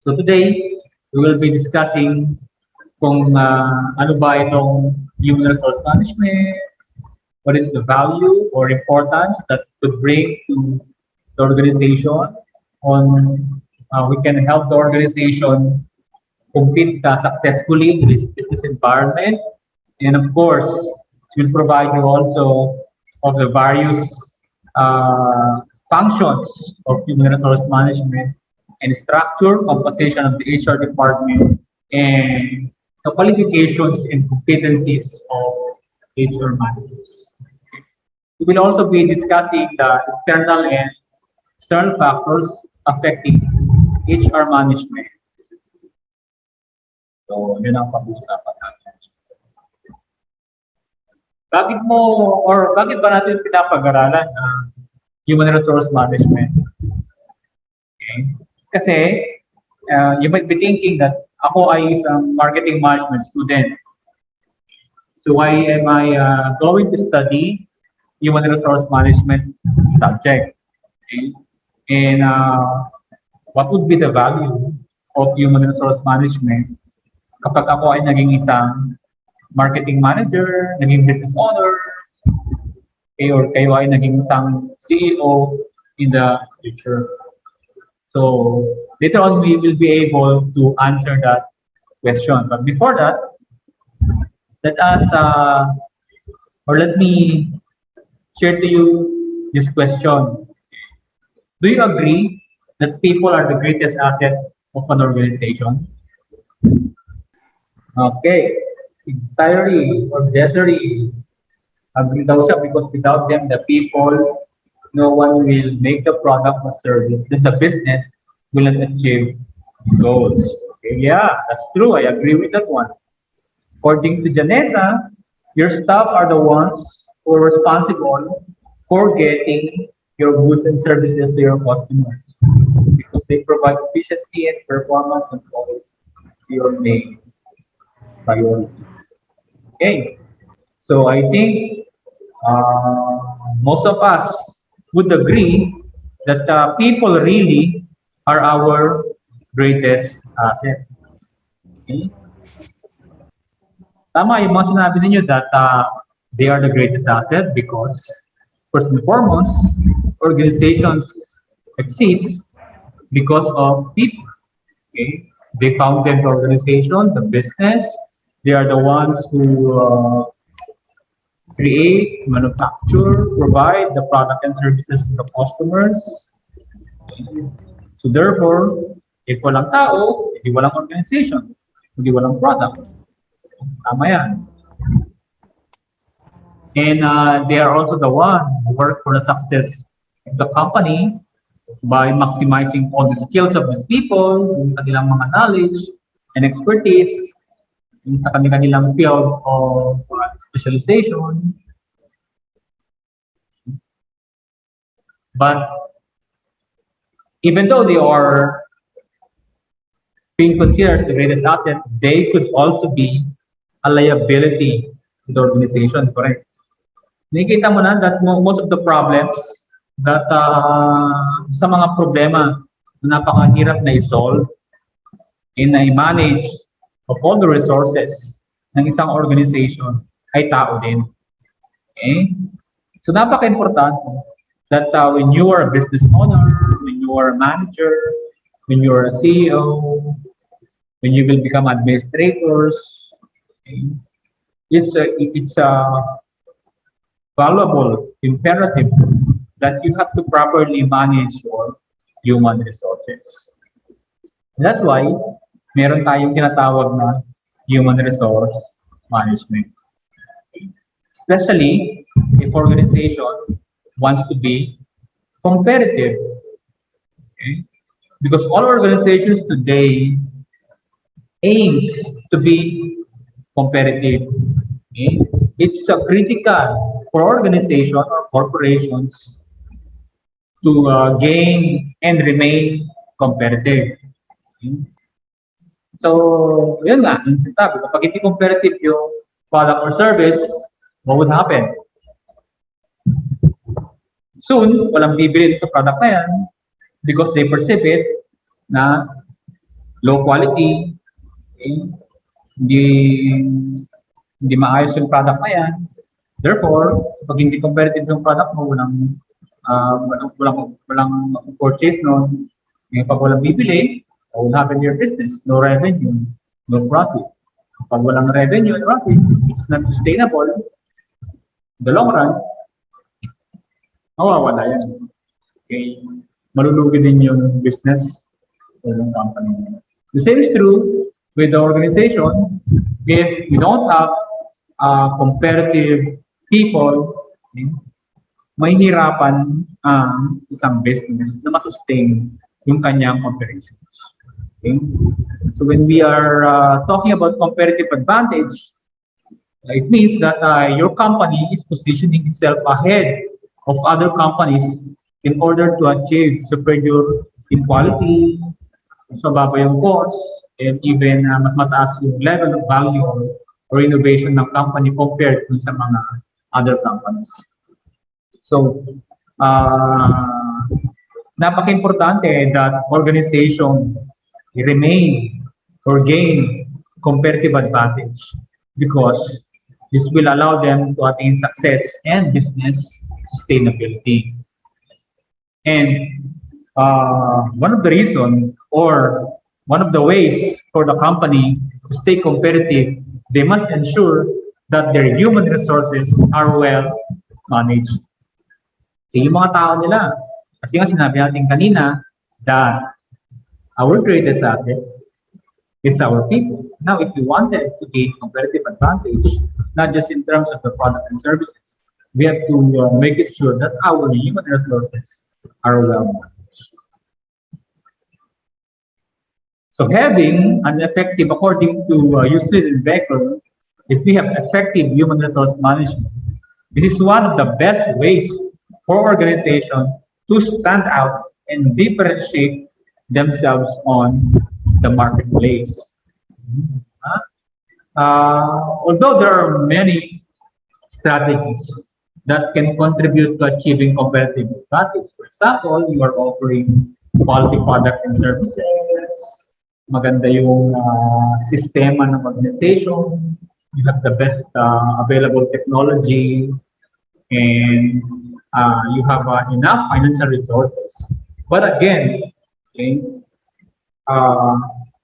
So today, we will be discussing kung ano ba itong human resource management, what is the value or importance that could bring to the organization, on we can help the organization compete successfully in this business environment, and of course, it will provide you also of the various uh, functions of human resource management and structure, composition of the HR department, and the qualifications and competencies of HR managers. We will also be discussing the internal and external factors affecting HR management. So, yun ang pag-uusapan natin. Bakit ba natin pinapag-aralan ang human resource management? Okay? Kasi, you might be thinking that ako ay isang marketing management student. So why am I going to study human resource management subject? Okay? And what would be the value of human resource management kapag ako ay naging isang marketing manager, naging business owner, okay, or kayo ay naging isang CEO in the future? So later on, we will be able to answer that question. But before that, let us or let me share to you this question. Do you agree that people are the greatest asset of an organization? Okay. Desiree or Desiree, agree daw siya because without them, the people, no one will make the product or service, then the business will not achieve its goals. Okay, yeah, that's true. I agree with that one. According to Janessa, your staff are the ones who are responsible for getting your goods and services to your customers because they provide efficiency and performance controls to your main priorities. Okay, so I think uh, most of us would agree that people really are our greatest asset. Okay? Tama yung mga sinabi ninyo that they are the greatest asset because first and foremost, organizations exist because of people. Okay? They founded the organization, the business. They are the ones who create, manufacture, provide the product and services to the customers. So therefore, if walang tao, hindi walang organization, hindi walang product. Tama yan. And they are also the one who work for the success of the company by maximizing all the skills of these people, yung kanilang mga knowledge and expertise in sa kanilang field of specialization. But even though they are being considered as the greatest asset, they could also be a liability to the organization, correct? Nakikita mo na that most of the problems that sa mga problema na napakahirap na i-solve and na i-manage of all the resources ng isang organization ay tao din. Okay? So napaka-importante that when you are a business owner, when you are a manager, when you are a CEO, when you will become administrators, okay, it's a valuable imperative that you have to properly manage your human resources. That's why meron tayong tinatawag na human resource management. Especially if organization wants to be competitive. Okay? Because all organizations today aims to be competitive. Okay? It's critical for organization or corporations to gain and remain competitive. Okay? So, yun nga, yung sinasabi, kapag hindi competitive yung product or service, what would happen? Soon, walang bibili sa product na yan because they perceive it na low quality, okay? Hindi, hindi maayos yung product na yan. Therefore, pag hindi competitive yung product mo, walang purchase nun, pag walang bibili, what will happen to your business? No revenue, no profit. Pag walang revenue and profit, it's not sustainable. In the long run, mawawala yan. Okay? Malulugi din yung business or yung company. The same is true with the organization. If we don't have competitive people, okay, mahihirapan ang isang business na masustain yung kanyang operations. Okay? So when we are talking about competitive advantage, it means that your company is positioning itself ahead of other companies in order to achieve superior in quality, mas mababa yung cost, and even mas mataas yung level of value or innovation ng company compared to sa mga other companies. So, napaka-importante that organization remain or gain competitive advantage because this will allow them to attain success and business sustainability. And one of the reasons or one of the ways for the company to stay competitive, they must ensure that their human resources are well managed. So, yung mga tao nila, kasi nga sinabi natin kanina that our greatest asset is our people. Now, if we wanted to gain competitive advantage, not just in terms of the product and services, we have to make it sure that our human resources are well managed. So having an effective, according to Yusuf and Becker, if we have effective human resource management, this is one of the best ways for organization to stand out and differentiate themselves on the marketplace. Although there are many strategies that can contribute to achieving competitive advantage. For example, you are offering quality product and services, maganda yung sistema ng organization, you have the best available technology, and you have enough financial resources. But again, okay,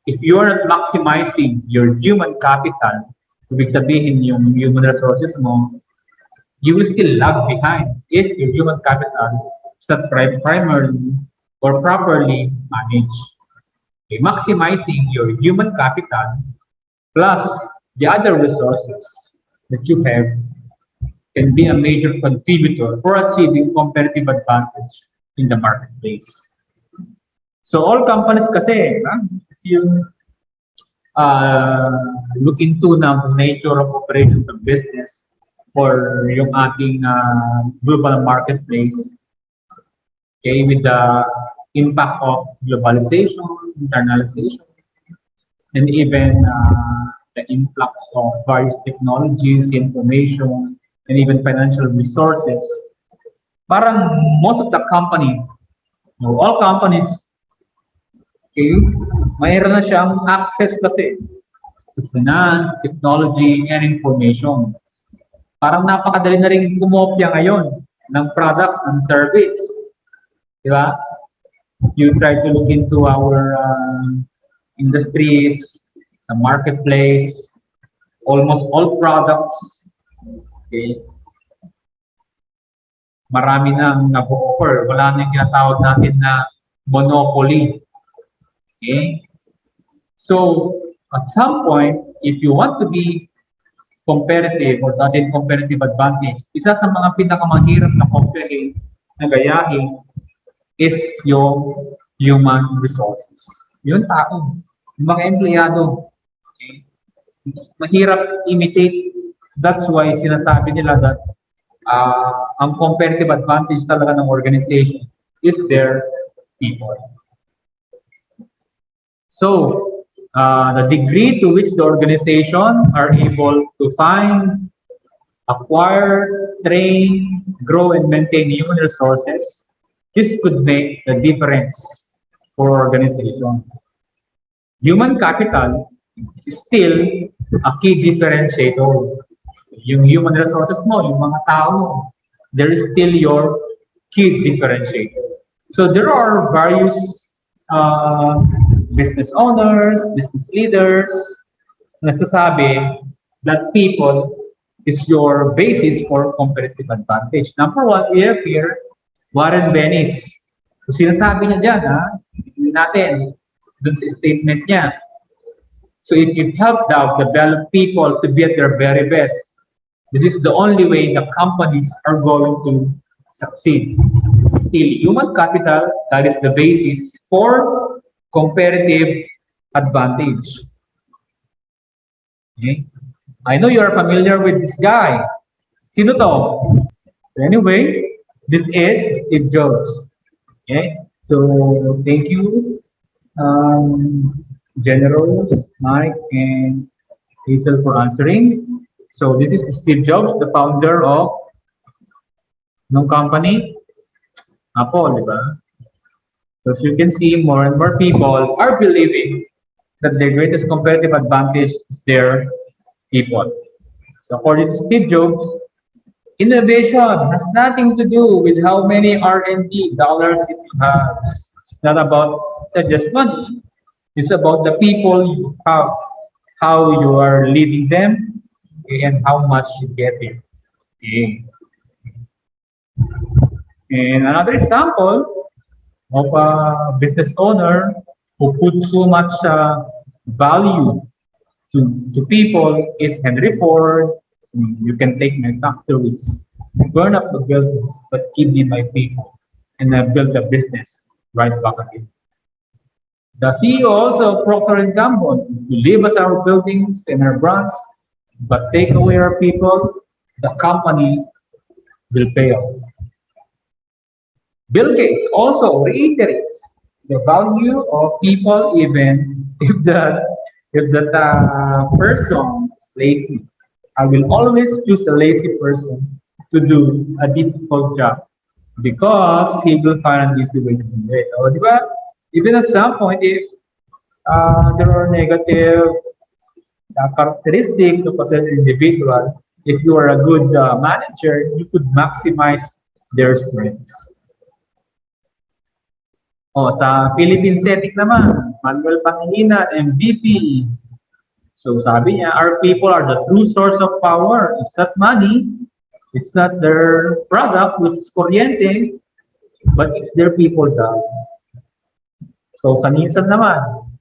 if you are not maximizing your human capital, ibig sabihin yung human resources mo, you will still lag behind if your human capital is not primarily or properly managed. Okay, maximizing your human capital plus the other resources that you have can be a major contributor for achieving competitive advantage in the marketplace. So all companies kasi, if you look into the nature of operations of business or yung ating global marketplace, okay, with the impact of globalization, internalization, and even the influx of various technologies, information, and even financial resources, parang most of the company, or all companies, okay, mayroon na siyang access kasi to finance, technology, and information. Parang napakadali na rin kumopya ngayon ng products and service. Di ba? You try to look into our industries, sa marketplace, almost all products, okay, marami nang nag-offer. Wala na yung tinatawag natin na monopoly. Okay? So, at some point, if you want to be competitive or to attain competitive advantage, isa sa mga pinakamahirap na kopyahin, na gayahin, is yung human resources. Yung tao, yung mga empleyado. Okay? Mahirap imitate. That's why sinasabi nila that ang competitive advantage talaga ng organization is their people. So, the degree to which the organization are able to find, acquire, train, grow, and maintain human resources, this could make the difference for organization. Human capital is still a key differentiator. Yung human resources mo, yung mga tao mo, there is still your key differentiator. So there are various uh, business owners, business leaders, nagsasabi that people is your basis for competitive advantage. Number one, we have here Warren Bennis. So sinasabi niya dyan, ha, hindi natin, dun sa statement niya. So if you help out develop people to be at their very best, this is the only way the companies are going to succeed. Still, human capital, that is the basis for competitive advantage. Okay? I know you are familiar with this guy. Sino to? Anyway, this is Steve Jobs. Okay? So, thank you, Generals, Mike, and Hazel for answering. So, this is Steve Jobs, the founder of no company, Apple, di ba? So, as you can see, more and more people are believing that their greatest competitive advantage is their people. So, according to Steve Jobs, innovation has nothing to do with how many R&D dollars you have. It's not about just money. It's about the people you have, how you are leading them, and how much you get it. Okay. And another example of a business owner who puts so much value to people is Henry Ford. You can take my factories, burn up the buildings, but give me my people, and I build a business right back again. The CEO also of Procter and Gamble, you leave us our buildings and our brands, but take away our people, the company will pay off. Bill Gates also reiterates the value of people even if that person is lazy. I will always choose a lazy person to do a difficult job because he will find an easy way to do it. O, di ba? Even at some point, if there are negative characteristics of a certain individual, if you are a good manager, you could maximize their strengths. O, sa Philippine setting naman, Manuel Pangilinan, MVP. So sabi niya, our people are the true source of power. It's not money, it's not their product, which is kuryente, but it's their people daw. So sa Nissan naman,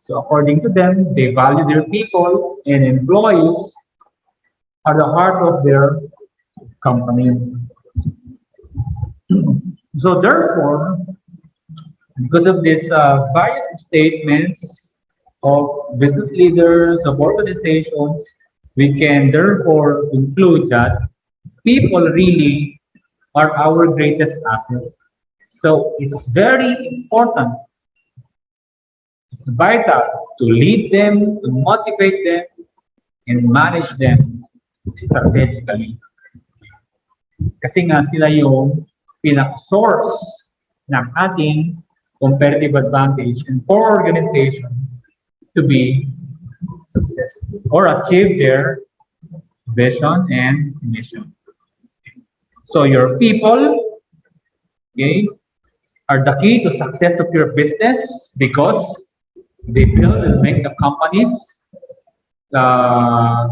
so according to them, they value their people and employees are the heart of their company. So therefore, because of these various statements of business leaders, of organizations, we can therefore conclude that people really are our greatest asset. So it's very important, it's vital to lead them, to motivate them, and manage them strategically. Kasi nga sila yung pinaka-source ng ating competitive advantage and for organization to be successful or achieve their vision and mission. So your people, okay, are the key to success of your business because they build and make the companies. Uh,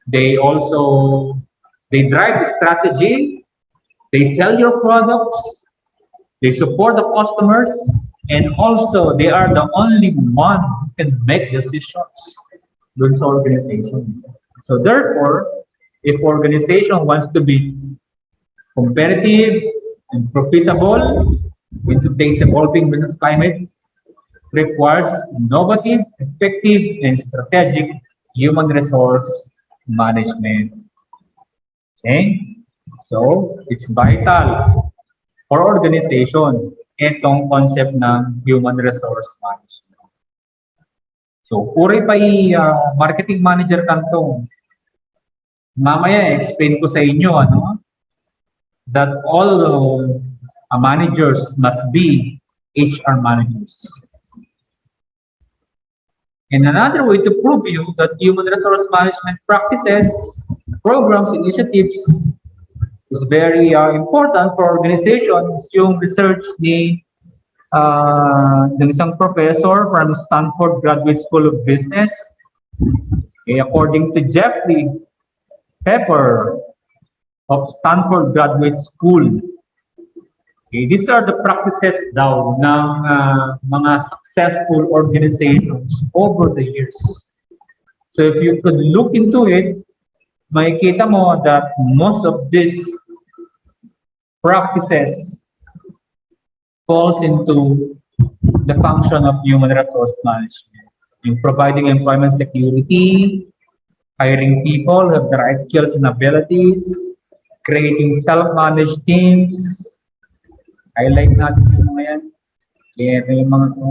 they also they drive the strategy. They sell your products. They support the customers, and also they are the only one who can make decisions dun sa organization. So therefore, if organization wants to be competitive and profitable in today's evolving business climate, requires innovative, effective, and strategic human resource management. Okay? So, it's vital for organization itong concept ng human resource management. So, puri pa marketing manager kantong. Mamaya, explain ko sa inyo, ano, that all managers must be HR managers. And another way to prove you that human resource management practices, programs, initiatives is very important for organizations. Yung research ng isang professor from Stanford Graduate School of Business, okay, according to Jeffrey Pepper of Stanford Graduate School. Okay, these are the practices daw ng mga successful organizations over the years. So if you could look into it, makikita mo that most of these practices falls into the function of human resource management, in providing employment security, hiring people who have the right skills and abilities, creating self-managed teams. Highlight natin yung mga yan. Kaya ito yung mga to.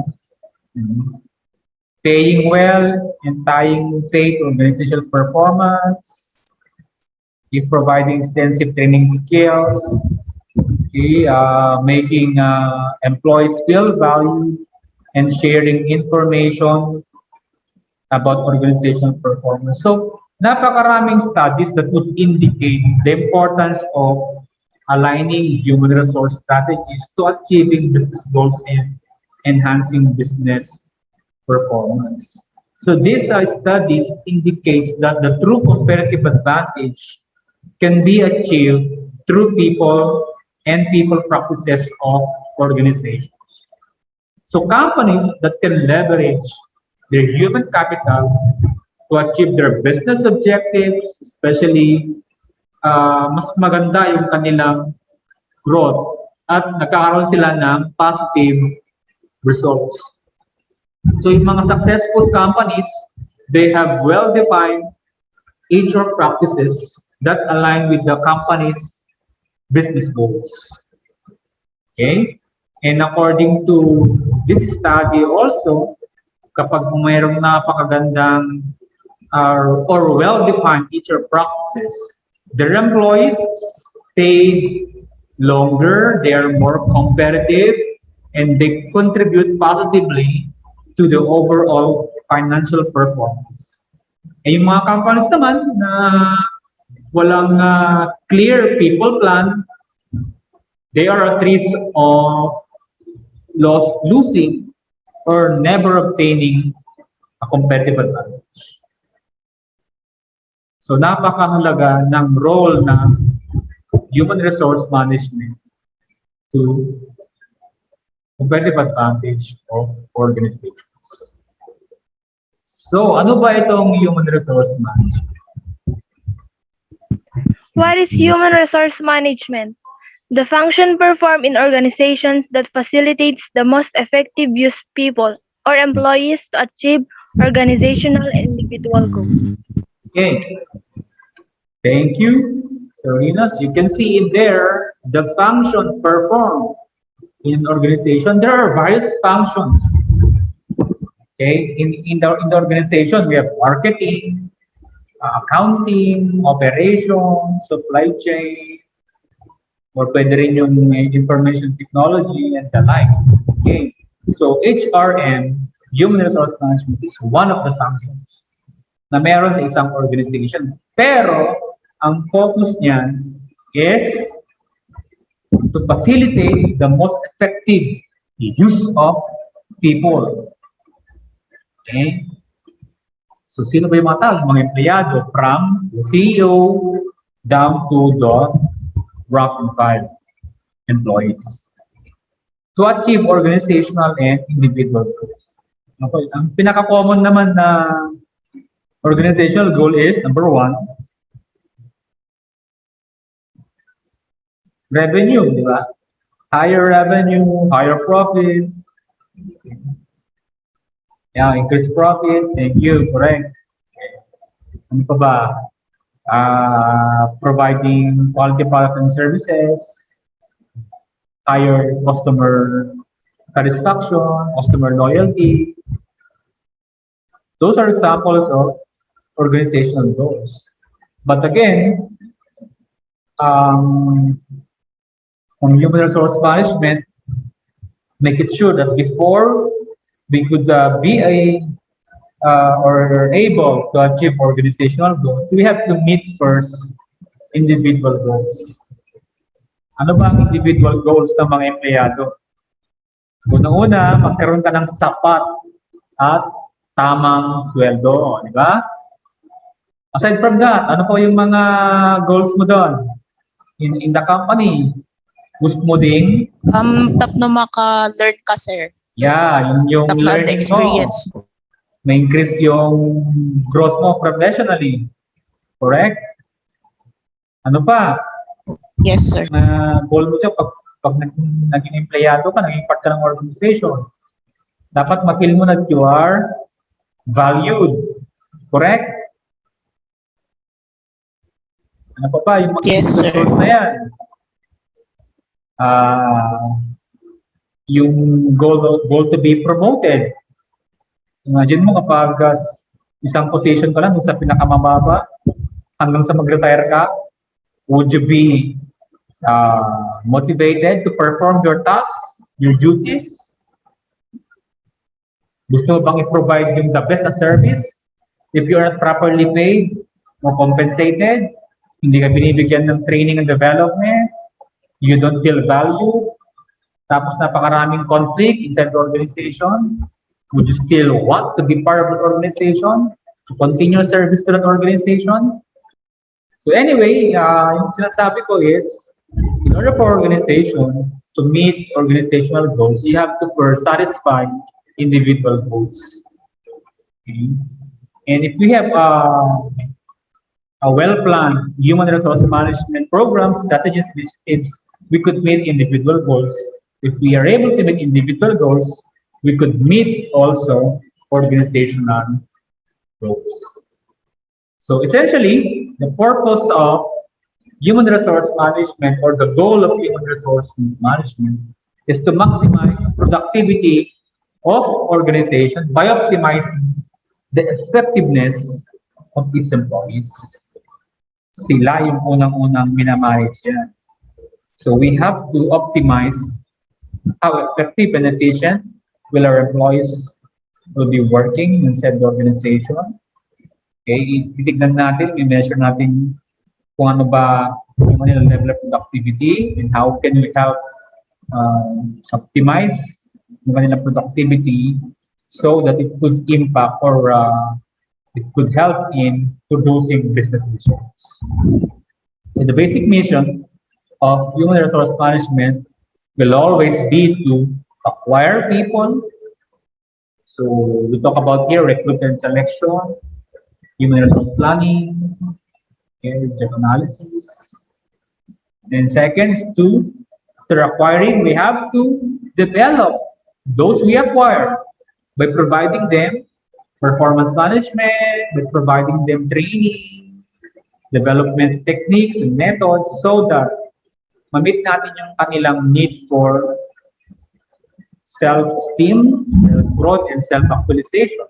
Paying well and tying pay to organizational performance, providing extensive training skills, okay, making employees feel valued, and sharing information about organizational performance. So, napakaraming studies that would indicate the importance of aligning human resource strategies to achieving business goals and enhancing business performance. So these studies indicates that the true competitive advantage can be achieved through people and people practices of organizations. So companies that can leverage their human capital to achieve their business objectives, especially mas maganda yung kanilang growth at nagkakaroon sila ng positive results. So yung mga successful companies, they have well-defined HR practices that align with the company's business goals. Okay? And according to this study also, kapag mayroong napakagandang or well-defined HR practices, their employees stay longer, they are more competitive, and they contribute positively to the overall financial performance. Eh yung mga companies naman na walang clear people plan, they are at risk of losing or never obtaining a competitive advantage. So napakahalaga ng role ng human resource management to competitive advantage of organizations. So ano ba itong human resource management? What is human resource management? The function performed in organizations that facilitates the most effective use of people or employees to achieve organizational and individual goals. Okay. Thank you, Serena. So you can see in there the function performed in an organization. There are various functions. Okay, in the organization we have marketing, accounting, operations, supply chain, or pwede rin yung information technology and the like. Okay, so HRM, human resource management, is one of the functions na meron sa isang organization. Pero ang focus niyan is to facilitate the most effective use of people. Okay? So, sino ba yung mga tao? Mga empleyado from the CEO down to the rank and file employees to achieve organizational and individual goals. Okay. Ang pinaka-common naman na organizational goal is, number 1, revenue, di ba? Higher revenue, higher profit. Yeah, increase profit. Thank you. Correct. Ano pa ba? Providing quality products and services, higher customer satisfaction, customer loyalty. Those are examples of organizational goals. But again, on human resource management, make it sure that before we could be a or able to achieve organizational goals, we have to meet first individual goals. Ano ba ang individual goals ng mga empleyado? Unang-una, magkaroon ka ng sapat at tamang sweldo, di ba? Aside from that, ano po yung mga goals mo doon? In the company, gusto mo ding, Tap na maka-learn ka, sir. yung Tap na the learning mo, experience. ma-increase yung growth mo professionally. Correct? Ano pa? Yes, sir. Goal mo dyan, pag naging empleyado ka, naging part ka ng organization, dapat ma-feel mo na you are valued. Correct? Ano pa ba? Yung mga Yes, sir. goals na yan. Yung goal to be promoted. Imagine mo kapag isang position ka lang sa pinakamababa hanggang sa mag-retire ka, would you be motivated to perform your tasks, your duties? Gusto mo bang i-provide yung the best na service? If you are not properly paid or compensated, hindi ka binibigyan ng training and development, you don't feel valued, tapos napakaraming conflict inside the organization, would you still want to be part of the organization, to continue service to that organization? So anyway, yung sinasabi ko is, in order for organization to meet organizational goals, you have to first satisfy individual goals. Okay? And if we have a well-planned human resource management program, strategies, initiatives, we could meet individual goals. If we are able to meet individual goals, we could meet also organizational goals. So essentially, the purpose of human resource management or the goal of human resource management is to maximize productivity of organization by optimizing the effectiveness of its employees. Sila yung unang-unang minamanage yan. So we have to optimize how effective and efficient will our employees will be working inside the organization. Okay, titignan natin, i-measure natin kung ano ba yung kanilang level of productivity and how can we help optimize yung kanilang productivity so that it could impact or it could help in producing business results. And the basic mission of human resource management will always be to acquire people. So we talk about here recruitment selection, human resource planning, okay, job analysis. And second is to, after acquiring, we have to develop those we acquire by providing them performance management, by providing them training, development techniques and methods so that ma-meet natin yung kanilang need for self-esteem, self-growth, and self-actualization.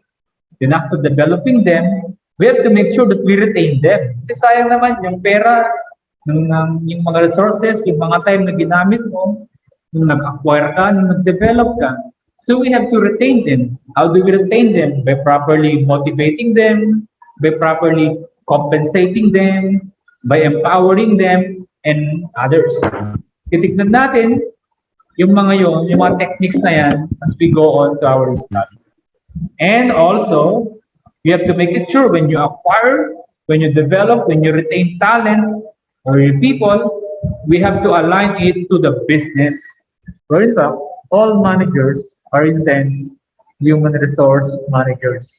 Then after developing them, we have to make sure that we retain them. Kasi sayang naman yung pera, yung mga resources, yung mga time na ginamit mo, yung nag-acquire ka, yung nag-develop ka. So we have to retain them. How do we retain them? By properly motivating them, by properly compensating them, by empowering them, and others. Titignan natin yung mga yung mga techniques na yan as we go on to our discussion. And also, you have to make it sure when you acquire, when you develop, when you retain talent or your people, we have to align it to the business. For example, all managers are in sense human resource managers.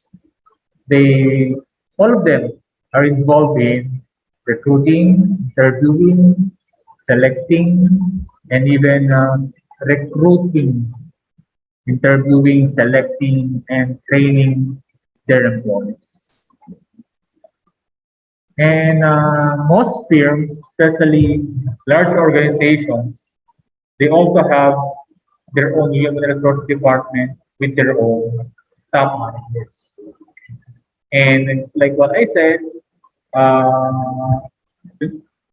All of them are involved in recruiting, interviewing, selecting, and even recruiting, interviewing, selecting, and training their employees. And most firms, especially large organizations, they also have their own human resource department with their own top managers. And it's like what I said,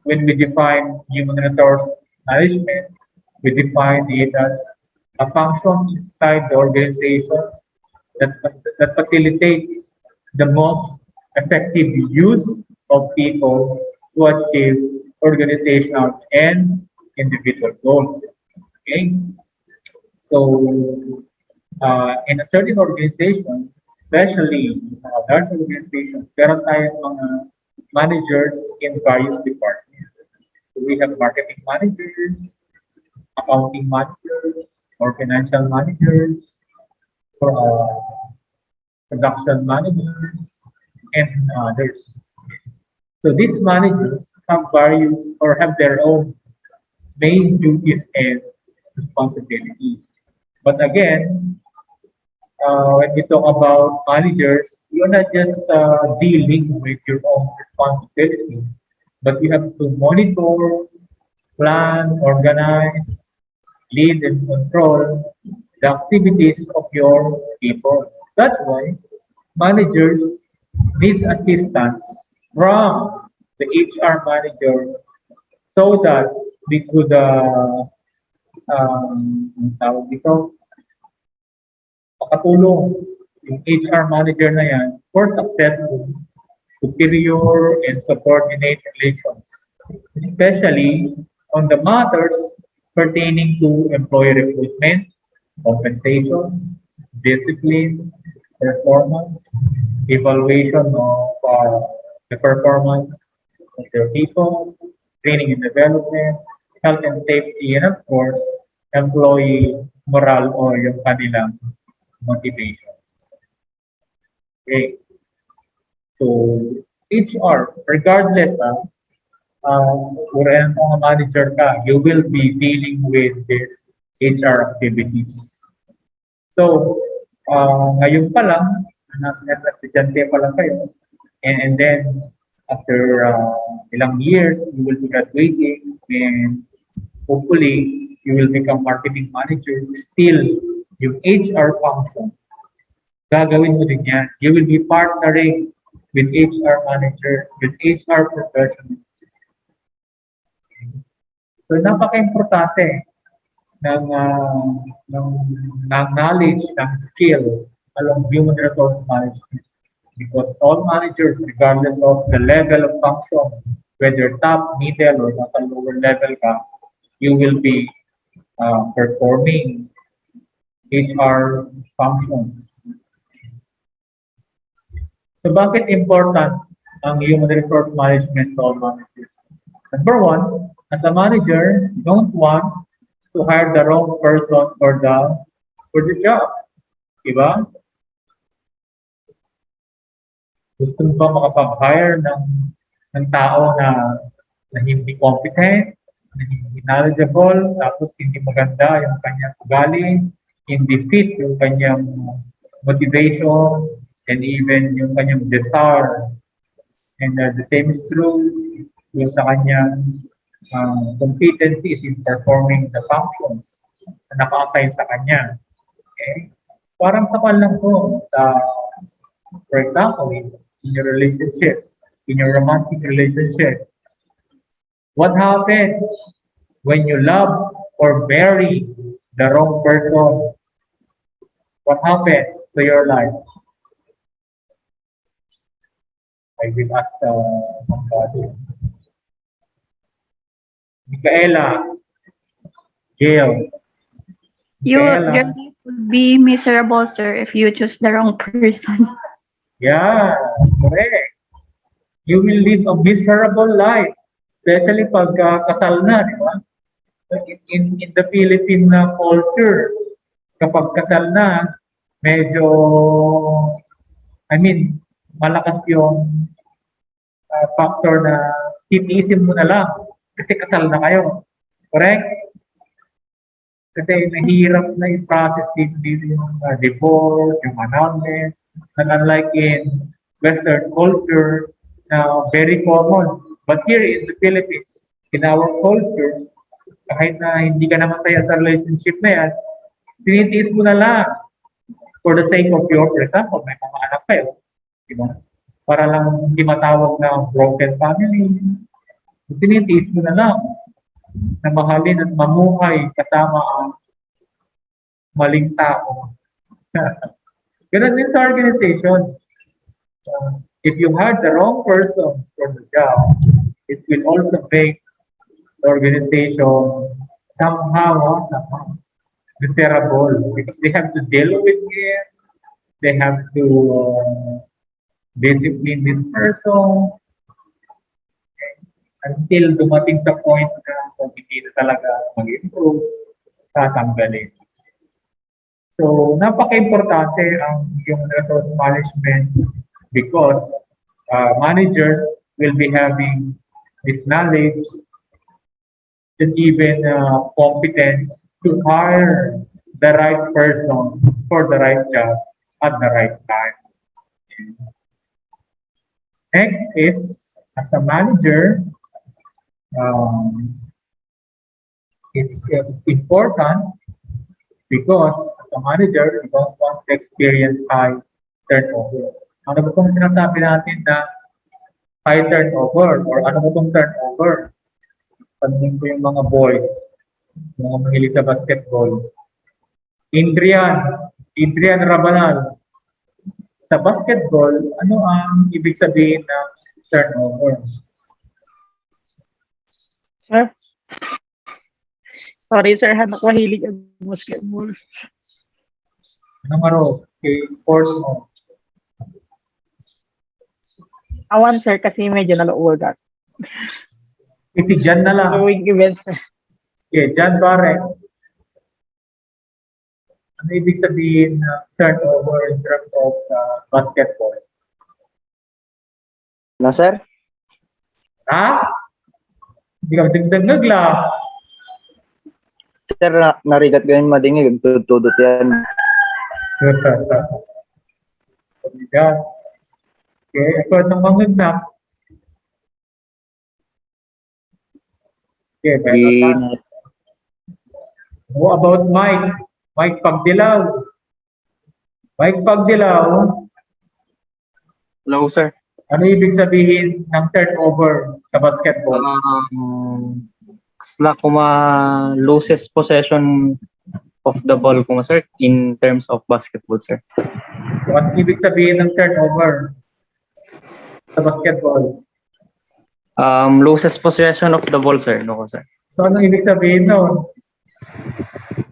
when we define human resource management, we define it as a function inside the organization that facilitates the most effective use of people to achieve organizational and individual goals. Okay, so in a certain organization, especially large organizations, meron tayong mga managers in various departments. So we have marketing managers, accounting managers, or financial managers, or production managers, and others. So these managers have various or have their own main duties and responsibilities. But again, when we talk about managers, you're not just dealing with your own responsibilities, but you have to monitor, plan, organize, lead, and control the activities of your people. That's why managers need assistance from the HR manager so that we could ang tawag dito, makatulong yung HR manager na yan for successful, superior, and subordinate relations, especially on the matters pertaining to employee recruitment, compensation, discipline, performance, evaluation of the performance of their people, training and development, health and safety, and of course, employee morale or yung kanilang motivation. Okay. So, HR, regardless kung mga manager ka, you will be dealing with this HR activities. So, ngayon pa lang, nasa estudyante pa lang kayo, and then after ilang years, you will be graduating, and hopefully, you will become marketing manager. Still, yung HR function, gagawin mo din yan. You will be partnering with HR managers, with HR professionals. So, napaka-importante ng knowledge, ng skill along human resource management. Because all managers, regardless of the level of function, whether top, middle, or nasa lower level ka, you will be performing HR functions. So bakit important ang human resource management to all managers? Number one, as a manager, you don't want to hire the wrong person for the job. Diba? Gusto mo ba makapag-hire ng tao na hindi competent, na hindi knowledgeable, tapos hindi maganda yung kanyang ugali, hindi fit yung kanyang motivation, and even yung kanyang desire. And the same is true yung sa kanyang competencies in performing the functions na naka-assign sa kanya. Okay? Parang sa lang po, for example, in your relationship, in your romantic relationship, what happens when you love or marry the wrong person? What happens to your life? I will ask somebody. Micaela, Jill. Your Micaela. life would be miserable, sir, if you choose the wrong person. Yeah, correct. You will live a miserable life, especially pag kasal na, di ba? In the Philippine culture, kapag kasal na, medyo, malakas yung factor na titiisin mo na lang kasi kasal na kayo. Correct? Kasi mahirap na i-process dito yung divorce, yung annulment, and unlike in Western culture, very common. But here in the Philippines, in our culture, kahit na hindi ka naman saya sa relationship na yan, tinitiis mo na lang for the sake of your, for example, may mga anak kayo, di ba? Para lang hindi matawag na broken family, tinitiis mo na lang na mahalin at mamuhay kasama ang maling tao. Ganun din sa organization. if you had the wrong person for the job, it will also make the organization somehow miserable because they have to deal with it. They have to discipline this person until dumating sa point na kung hindi na talaga mag-improve, tatanggalin. So, napaka-importante ang human resource management because managers will be having this knowledge and even competence to hire the right person for the right job at the right time. Next is, as a manager, it's important because as a manager, you don't want to experience high turnover. Ano ba itong sinasabi natin na high turnover or ano ba itong turnover? Pansin ko yung mga boys, mga mahilig sa basketball. Adrian Rabanal. Sa basketball, ano ang ibig sabihin ng turnover? Sir? Sorry, sir. Hanak mahilig ang basketball. Ano maro? Okay, sport mo. Awan, sir, kasi medyo nalauwagat. Si Jan na lang. Doing events, sir. Okay, Jan Barrett. Ano ibig sabihin ng turnover in terms of basketball? Na, sir? Ha? Hindi ka dagdag lang. Sir, narigat ko yung madingig. Tutudot yan. Yan. Okay, ito ang mangagnak. Okay, Di, How about Mike? Mike Pagdilaw. Mike Pagdilaw, Hello, sir. ano ibig sabihin ng turnover sa basketball? Sila loses possession of the ball kuma, sir, in terms of basketball, sir. So, ano ibig sabihin ng turnover sa basketball? Loses possession of the ball, sir. No, sir. So, ano ibig sabihin nun?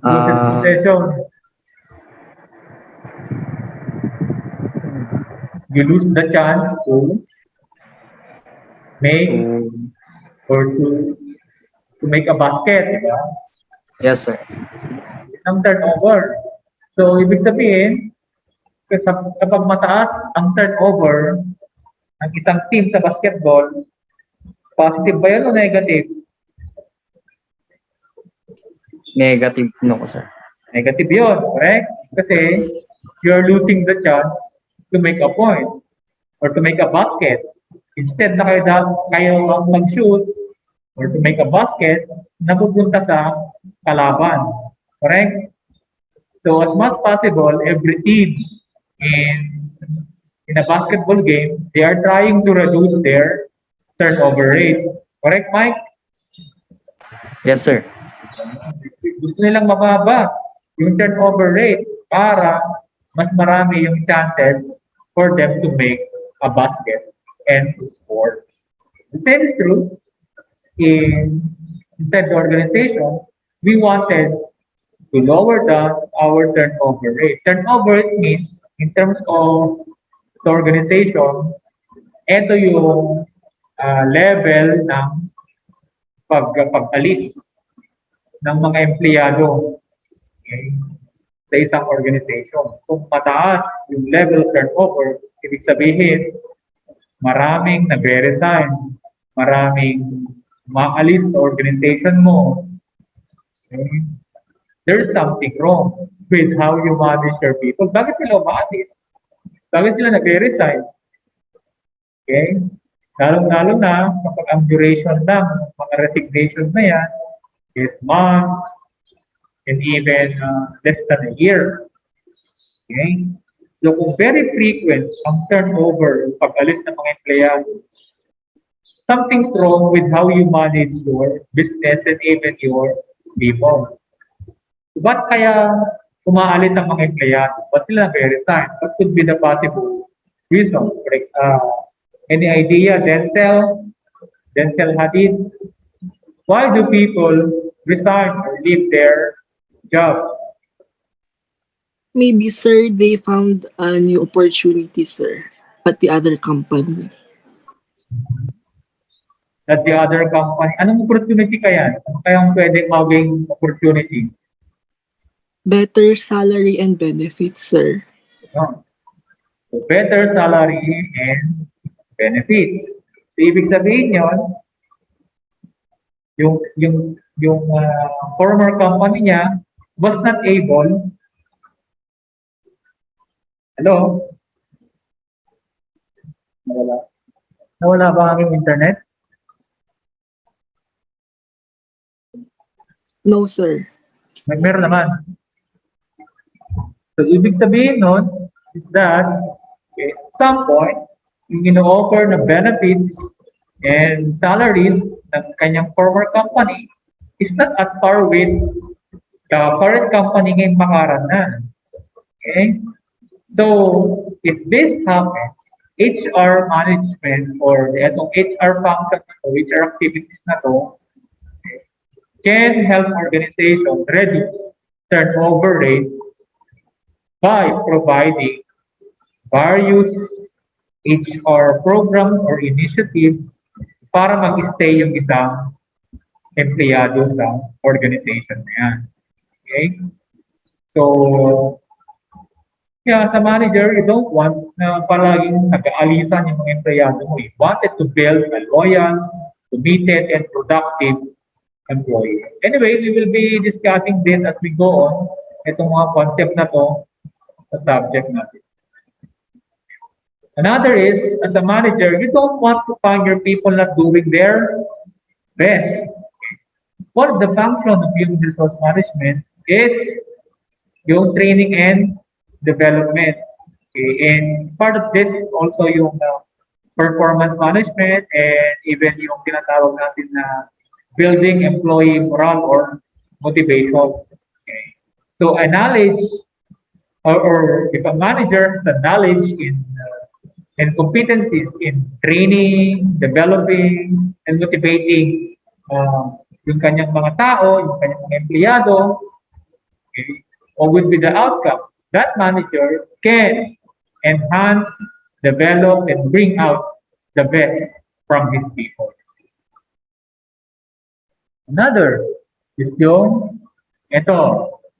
Loses Ah, possession. You lose the chance to make or to make a basket, di ba? yes, sir. Ang turnover. So, ibig sabihin, kapag mataas ang turnover ng isang team sa basketball, positive ba yan o negative? Negative, no, sir. Negative yun, correct? Kasi you're losing the chance to make a point or to make a basket. Instead na kayo ang mag-shoot or to make a basket, napupunta sa kalaban. Correct? So as much possible, every team in a basketball game, they are trying to reduce their turnover rate. Correct, Mike? Yes, sir. Gusto nilang mababa yung turnover rate para mas marami yung chances for them to make a basket and to score. The same is true inside the organization. We wanted to lower our turnover rate. Turnover rate means in terms of the organization, ito yung level ng pag-alis ng mga empleyado, okay, sa isang organization. Kung mataas yung level of turnover, ibig sabihin, maraming nagre-resign, maraming maalis sa organization mo. Okay? There's something wrong with how you manage your people. Bakit sila umaalis? Bakit sila nagre-resign? Okay? Lalo-lalo na kapag ang duration ng mga resignation na yan is months and even less than a year. Okay? So kung very frequent ang turnover, pag-alis ng mga empleyado, something's wrong with how you manage your business and even your people. Ba't kaya umaalis ang mga empleyado? Ba't sila nag-resign? What could be the possible Reason, correct. Any idea, Denzel? Denzel Hadid? Why do people resign or leave their jobs? Maybe, sir, they found a new opportunity, sir, at the other company. That the other company, anong opportunity kaya? Ano kayang pwedeng maging opportunity? Better salary and benefits, sir. No. So better salary and benefits. So ibig sabihin yon, yung former company niya was not able. Hello? Nawala. Nawala ba ang aking internet? No, sir. Meron naman. So, ibig sabihin nun is that okay, at some point, yung ino-offer na benefits and salaries ng kanyang former company is not at par with the current company ngayong makaran na. Okay? So, if this happens, HR management or itong HR function na to, HR activities na to, can help organization reduce turnover rate by providing various HR programs or initiatives para mag-stay yung isang empleyado sa organization na yan. Okay? So, yeah, sa manager, you don't want na palaging nag-aalisan yung mga empleyado mo. You wanted to build a loyal, committed, and productive employee. Anyway, we will be discussing this as we go on. Itong mga concept na to sa subject natin. Another is, as a manager, you don't want to find your people not doing their best. One of the functions of human resource management is yung training and development. Okay? And part of this is also yung performance management and even yung tinatawag natin na building employee morale or motivation. Okay? So a knowledge or if a manager has a knowledge in and competencies in training, developing, and motivating yung kanyang mga tao, yung kanyang mga empleyado, okay, what would be the outcome? That manager can enhance, develop, and bring out the best from his people. Another is yung, ito,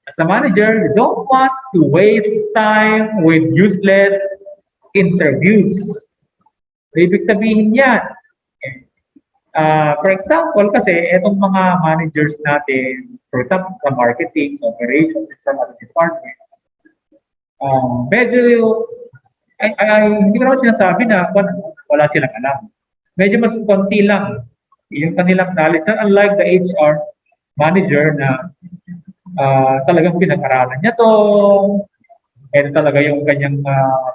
as a manager, you don't want to waste time with useless interviews. So, ibig sabihin yan. For example, kasi itong mga managers natin, for example, from marketing, operations, and from other departments, medyo, hindi ko naman sinasabi na wala silang alam. Medyo mas konti lang yung kanilang knowledge. Unlike the HR manager na talagang pinag-aralan niya to, and talaga yung kanyang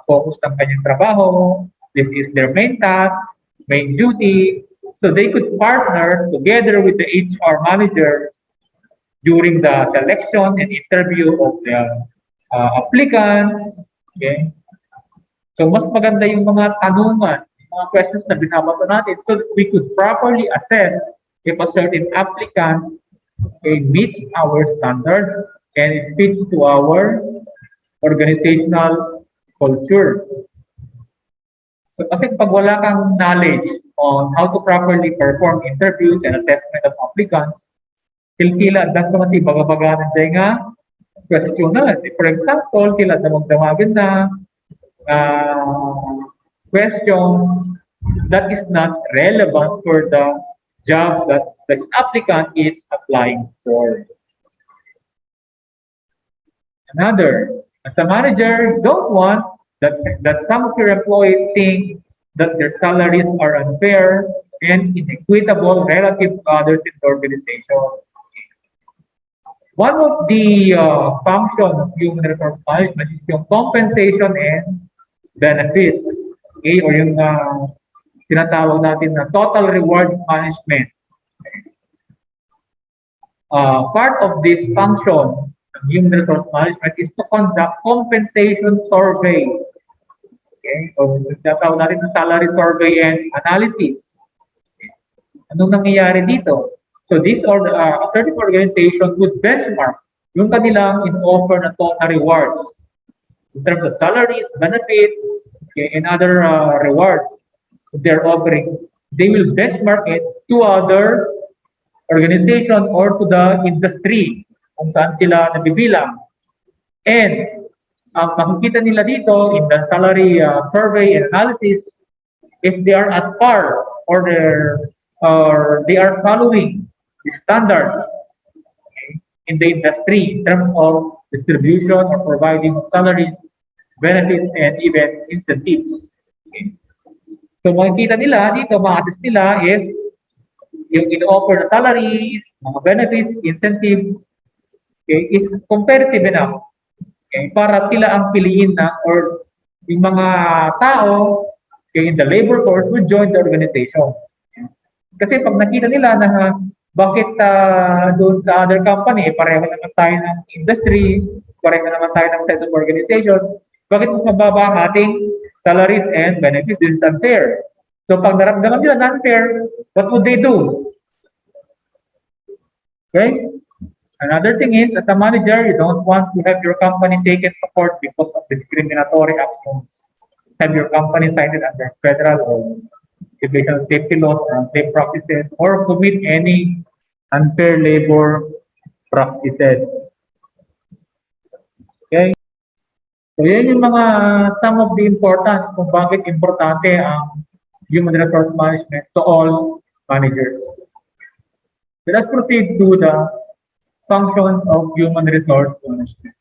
focus ng kanyang trabaho. This is their main task, main duty. So they could partner together with the HR manager during the selection and interview of the applicants. Okay? So mas maganda yung mga tanungan, mga questions na binabato natin so that we could properly assess if a certain applicant meets our standards and it fits to our organizational culture. So kasi pag wala kang knowledge on how to properly perform interviews and assessment of applicants, kilkila dan naman ti baga-baga ng nga question na. For example, kila damag-damagan na questions that is not relevant for the job that the applicant is applying for. Another, as a manager, you don't want that some of your employees think that their salaries are unfair and inequitable relative to others in the organization. One of the functions of human resource management is yung compensation and benefits. Okay? Or yung tinatawag natin na total rewards management. Part of this function human resource management is to conduct compensation survey. Okay? O tinatawag natin ng salary survey and analysis. Anong nangyayari dito? So this or a certain organization would benchmark yung kanilang in-offer na total rewards in terms of salaries, benefits, okay, and other rewards they're offering. They will benchmark it to other organization or to the industry kung saan sila nabibilang. And ang makikita nila dito in the salary survey and analysis, if they are at par or they are following the standards, okay, in the industry in terms of distribution or providing of salaries, benefits, and even incentives. Okay. So makikita nila dito, ma-assess nila if yung in-offer na salaries, mga benefits, incentives, okay, is competitive enough, okay, para sila ang piliin na or yung mga tao, okay, in the labor force would join the organization. Kasi pag nakita nila na bakit doon sa other company, pareho naman tayo ng industry, pareho naman tayo ng sense of organization, bakit mas mababa ang ating salaries and benefits? This is unfair. So pag naramdaman nila na unfair, what would they do? Okay? Another thing is, as a manager, you don't want to have your company taken to court because of discriminatory actions. Have your company cited under federal or occupational safety laws or unsafe practices or commit any unfair labor practices. Okay? So yan yung mga some of the importance kung bakit importante ang human resource management to all managers. So let's proceed to the functions of human resource management.